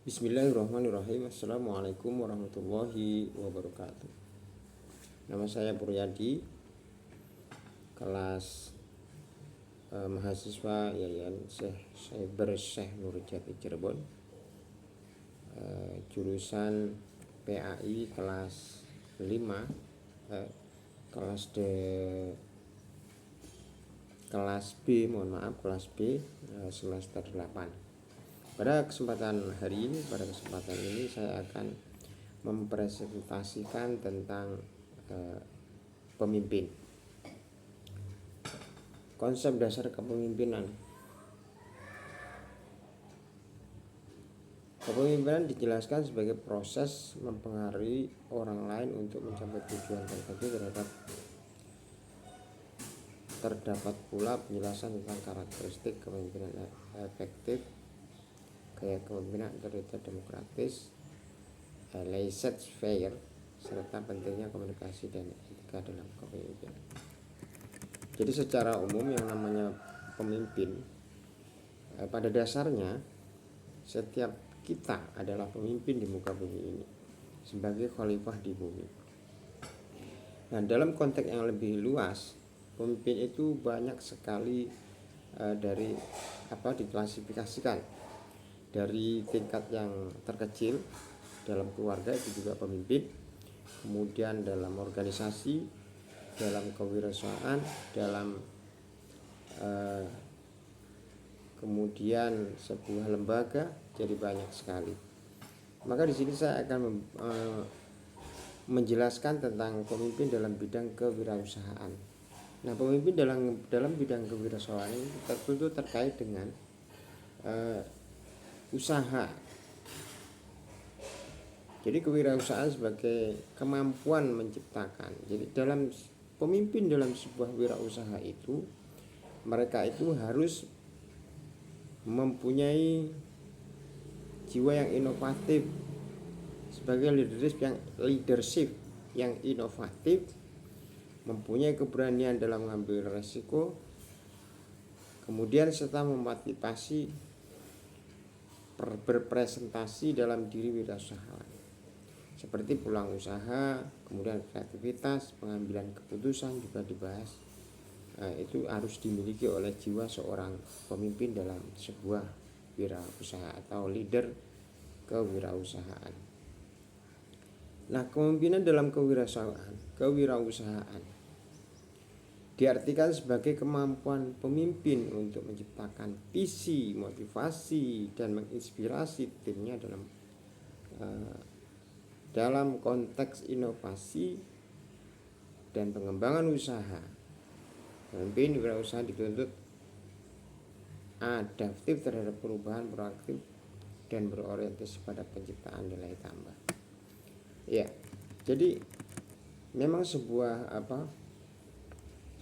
Bismillahirrahmanirrahim. Assalamualaikum warahmatullahi wabarakatuh. Nama saya Puryadi, kelas mahasiswa Yayan Cyber Syekh Nurjati Cirebon, jurusan PAI kelas 5, kelas B, kelas B, semester 8. Pada kesempatan ini saya akan mempresentasikan tentang pemimpin. Konsep dasar kepemimpinan. Kepemimpinan dijelaskan sebagai proses mempengaruhi orang lain untuk mencapai tujuan tertentu. Terdapat pula penjelasan tentang karakteristik kepemimpinan efektif, gaya kepemimpinan otoriter demokratis, laissez-faire, serta pentingnya komunikasi dan etika dalam kepemimpinan. Jadi secara umum yang namanya pemimpin, pada dasarnya setiap kita adalah pemimpin di muka bumi ini sebagai khalifah di bumi. Nah, dalam konteks yang lebih luas, pemimpin itu banyak sekali diklasifikasikan. Dari tingkat yang terkecil dalam keluarga itu juga pemimpin, kemudian dalam organisasi, dalam kewirausahaan, dalam kemudian sebuah lembaga, jadi banyak sekali. Maka di sini saya akan menjelaskan tentang pemimpin dalam bidang kewirausahaan. Nah, pemimpin dalam bidang kewirausahaan ini tentu terkait dengan usaha. Jadi kewirausahaan sebagai kemampuan menciptakan. Jadi dalam pemimpin dalam sebuah wirausaha itu, mereka itu harus mempunyai jiwa yang inovatif sebagai leadership yang inovatif, mempunyai keberanian dalam mengambil resiko, kemudian serta memotivasi berpresentasi dalam diri wirausahawan, seperti peluang usaha, kemudian kreativitas, pengambilan keputusan juga dibahas. Itu harus dimiliki oleh jiwa seorang pemimpin dalam sebuah wirausaha atau leader kewirausahaan. Nah, kepemimpinan dalam kewirausahaan diartikan sebagai kemampuan pemimpin untuk menciptakan visi, motivasi, dan menginspirasi timnya dalam konteks inovasi dan pengembangan usaha. Pemimpin wirausaha dituntut adaptif terhadap perubahan, proaktif, dan berorientasi pada penciptaan nilai tambah. Ya, jadi memang sebuah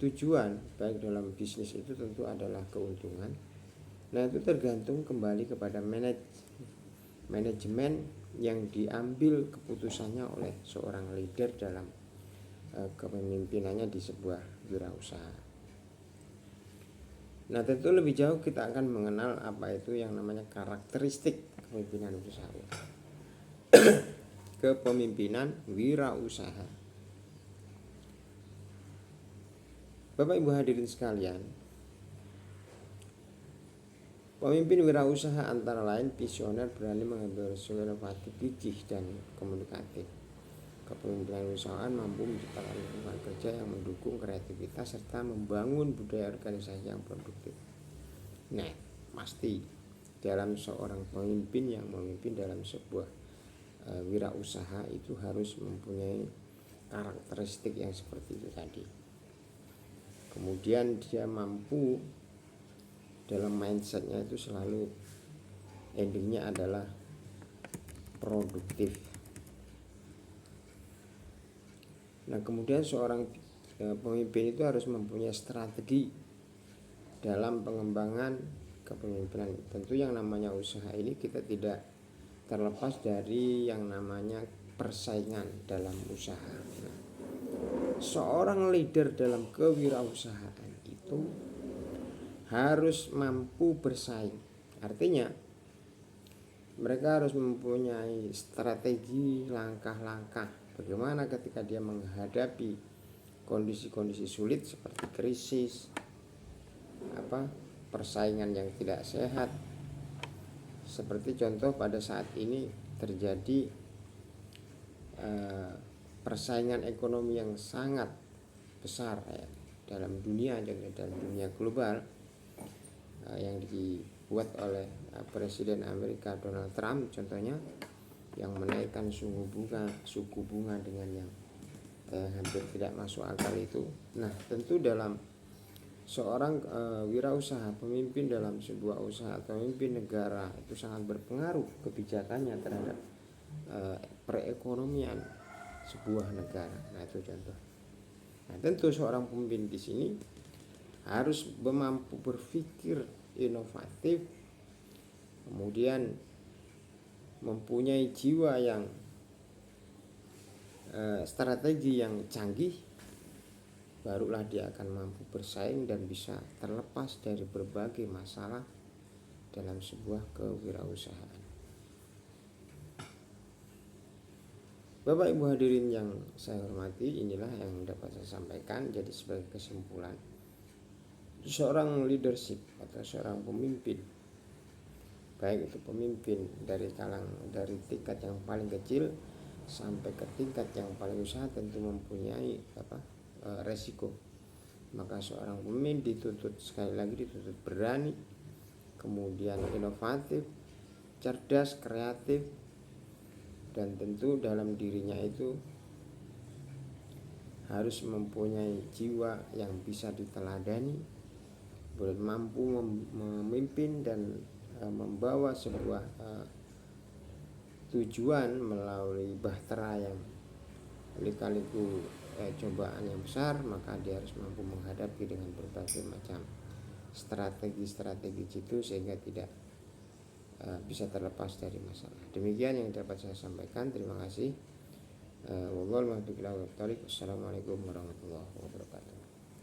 tujuan baik dalam bisnis itu tentu adalah keuntungan. Nah, itu tergantung kembali kepada manajemen yang diambil keputusannya oleh seorang leader dalam kepemimpinannya di sebuah wirausaha. Nah, tentu lebih jauh kita akan mengenal apa itu yang namanya karakteristik kepemimpinan usaha. Kepemimpinan wirausaha. Bapak Ibu hadirin sekalian, pemimpin wirausaha antara lain visioner, berani mengambil resiko, inovatif, gigih, dan komunikatif. Kepemimpinan usahaan mampu menciptakan lingkungan kerja yang mendukung kreativitas serta membangun budaya organisasi yang produktif. Nah, pasti dalam seorang pemimpin yang memimpin dalam sebuah wirausaha itu harus mempunyai karakteristik yang seperti itu tadi. Kemudian dia mampu dalam mindsetnya itu selalu endingnya adalah produktif. Nah, kemudian seorang pemimpin itu harus mempunyai strategi dalam pengembangan kepemimpinan. Tentu yang namanya usaha ini kita tidak terlepas dari yang namanya persaingan dalam usaha. Nah, seorang leader dalam kewirausahaan itu harus mampu bersaing. Artinya mereka harus mempunyai strategi langkah-langkah bagaimana ketika dia menghadapi kondisi-kondisi sulit seperti krisis, persaingan yang tidak sehat. Seperti contoh pada saat ini terjadi persaingan ekonomi yang sangat besar ya, dalam dunia global yang dibuat oleh Presiden Amerika Donald Trump contohnya, yang menaikkan suku bunga dengan yang hampir tidak masuk akal itu. Nah, tentu dalam seorang wirausaha, pemimpin dalam sebuah usaha atau pemimpin negara itu sangat berpengaruh kebijakannya terhadap perekonomian sebuah negara. Nah, itu contoh. Nah, tentu seorang pemimpin di sini harus mampu berpikir inovatif, kemudian mempunyai jiwa yang strategi yang canggih, barulah dia akan mampu bersaing dan bisa terlepas dari berbagai masalah dalam sebuah kewirausahaan. Bapak Ibu hadirin yang saya hormati, inilah yang dapat saya sampaikan. Jadi sebagai kesimpulan, seorang leadership atau seorang pemimpin, baik itu pemimpin dari tingkat yang paling kecil sampai ke tingkat yang paling besar, tentu mempunyai resiko. Maka seorang pemimpin sekali lagi dituntut berani, kemudian inovatif, cerdas, kreatif, dan tentu dalam dirinya itu harus mempunyai jiwa yang bisa diteladani, boleh mampu memimpin dan membawa sebuah tujuan melalui bahtera yang lika-liku cobaan yang besar. Maka dia harus mampu menghadapi dengan berbagai macam strategi itu sehingga tidak bisa terlepas dari masalah. Demikian yang dapat saya sampaikan. Terima kasih. Wassalamualaikum warahmatullahi wabarakatuh.